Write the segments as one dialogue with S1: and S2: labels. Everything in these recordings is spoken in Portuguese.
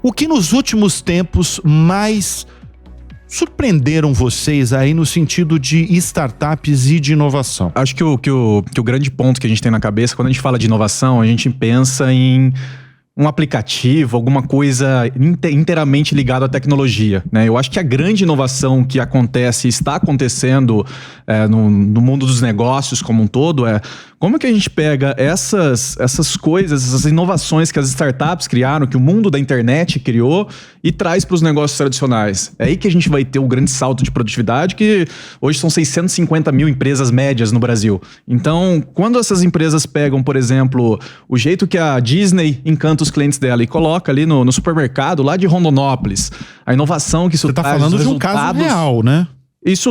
S1: O que nos últimos tempos mais surpreenderam vocês aí no sentido de startups e de inovação?
S2: Acho que o grande ponto que a gente tem na cabeça, quando a gente fala de inovação, a gente pensa em um aplicativo, alguma coisa inteiramente ligada à tecnologia, né? Eu acho que a grande inovação que acontece, está acontecendo no mundo dos negócios como um todo, é como que a gente pega essas coisas, essas inovações que as startups criaram, que o mundo da internet criou e traz para os negócios tradicionais. É aí que a gente vai ter o grande salto de produtividade, que hoje são 650 mil empresas médias no Brasil. Então, quando essas empresas pegam, por exemplo, o jeito que a Disney encanta os clientes dela e coloca ali no supermercado lá de Rondonópolis, a inovação que isso
S1: traz. Você tá falando de um caso real, né?
S2: Isso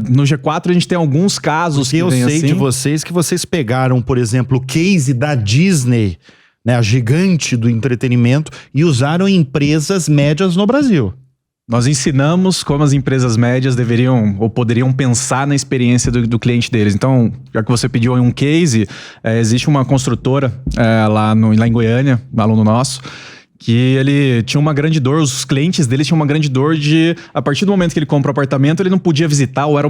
S2: no G4 a gente tem alguns casos.
S1: Porque eu sei de vocês que vocês pegaram, por exemplo, o case da Disney, né, a gigante do entretenimento, e usaram em empresas médias no Brasil.
S2: Nós ensinamos como as empresas médias deveriam ou poderiam pensar na experiência do cliente deles. Então, já que você pediu um case, existe uma construtora lá em Goiânia, um aluno nosso, que ele tinha uma grande dor, os clientes dele tinham uma grande dor de, a partir do momento que ele compra o apartamento, ele não podia visitar, ou era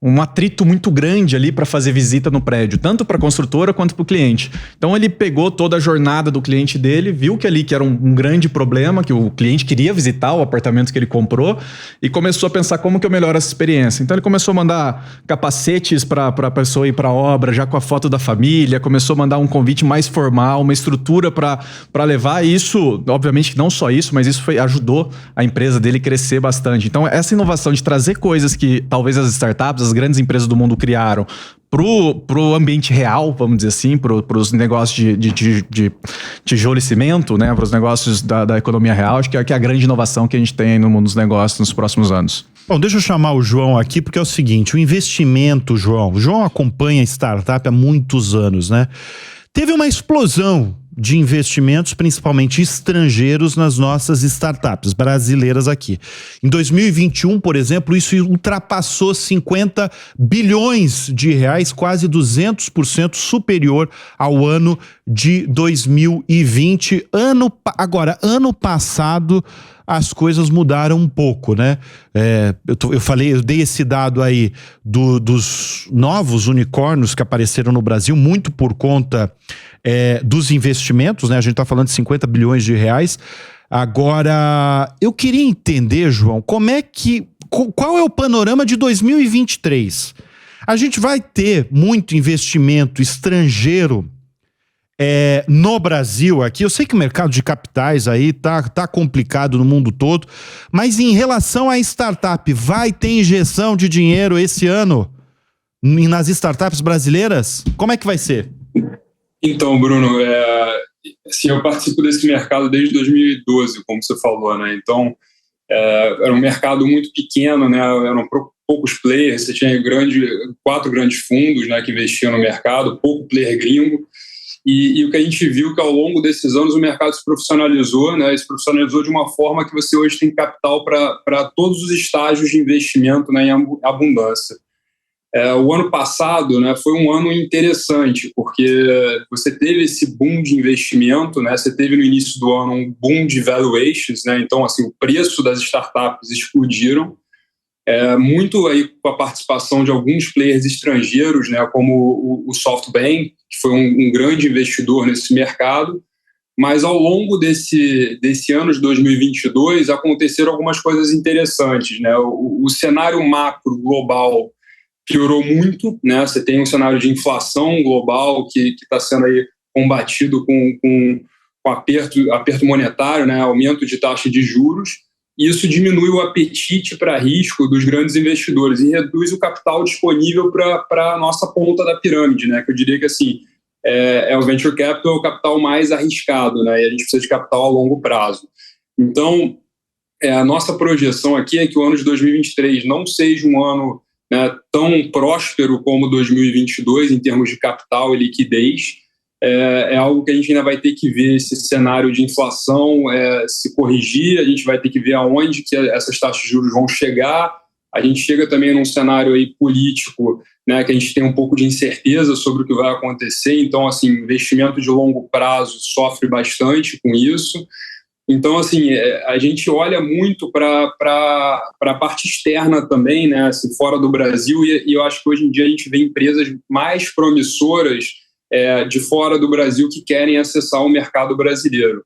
S2: um atrito muito grande ali para fazer visita no prédio, tanto para a construtora quanto para o cliente. Então ele pegou toda a jornada do cliente dele, viu que ali que era um grande problema, que o cliente queria visitar o apartamento que ele comprou e começou a pensar como que eu melhoro essa experiência. Então ele começou a mandar capacetes para a pessoa ir para a obra, já com a foto da família, começou a mandar um convite mais formal, uma estrutura para levar isso, obviamente não só isso, mas isso ajudou a empresa dele a crescer bastante. Então essa inovação de trazer coisas que talvez as startups, as grandes empresas do mundo criaram pro ambiente real, vamos dizer assim, pros negócios de tijolo e cimento, né, pros negócios da economia real, acho que é a grande inovação que a gente tem no mundo dos negócios nos próximos anos.
S1: Bom, deixa eu chamar o João aqui, porque é o seguinte, o investimento, o João acompanha startup há muitos anos, né? Teve uma explosão de investimentos, principalmente estrangeiros, nas nossas startups brasileiras aqui. Em 2021, por exemplo, isso ultrapassou 50 bilhões de reais, quase 200% superior ao ano de 2020. Agora, ano passado, as coisas mudaram um pouco, né? Eu dei esse dado aí dos novos unicórnios que apareceram no Brasil, muito por conta dos investimentos, né? A gente tá falando de 50 bilhões de reais. Agora, eu queria entender, João, qual é o panorama de 2023? A gente vai ter muito investimento estrangeiro no Brasil aqui. Eu sei que o mercado de capitais aí tá complicado no mundo todo, mas em relação à startup, vai ter injeção de dinheiro esse ano nas startups brasileiras? Como é que vai ser?
S3: Então, Bruno, assim, eu participo desse mercado desde 2012, como você falou, né? Então, era um mercado muito pequeno, né? Eram poucos players, você tinha 4 grandes fundos, né, que investiam no mercado, pouco player gringo. E o que a gente viu que ao longo desses anos o mercado se profissionalizou, né? Se profissionalizou de uma forma que você hoje tem capital para todos os estágios de investimento, né, em abundância. O ano passado, né, foi um ano interessante, porque você teve esse boom de investimento, né? Você teve no início do ano um boom de valuations, né? Então, assim, o preço das startups explodiram, muito aí com a participação de alguns players estrangeiros, né, como o SoftBank, que foi um grande investidor nesse mercado. Mas ao longo desse ano de 2022 aconteceram algumas coisas interessantes, né? O cenário macro global piorou muito, né? Você tem um cenário de inflação global que está sendo aí combatido com aperto monetário, né? Aumento de taxa de juros. E isso diminui o apetite para risco dos grandes investidores e reduz o capital disponível para a nossa ponta da pirâmide, né? Que eu diria que assim, o venture capital é o capital mais arriscado, né? E a gente precisa de capital a longo prazo. Então, a nossa projeção aqui é que o ano de 2023 não seja um ano, né, tão próspero como 2022 em termos de capital e liquidez. É algo que a gente ainda vai ter que ver esse cenário de inflação se corrigir, a gente vai ter que ver aonde que essas taxas de juros vão chegar. A gente chega também num cenário aí político, né, que a gente tem um pouco de incerteza sobre o que vai acontecer. Então, assim, investimento de longo prazo sofre bastante com isso. Então, assim, a gente olha muito para a parte externa também, né, assim, fora do Brasil, e eu acho que hoje em dia a gente vê empresas mais promissoras de fora do Brasil que querem acessar o mercado brasileiro.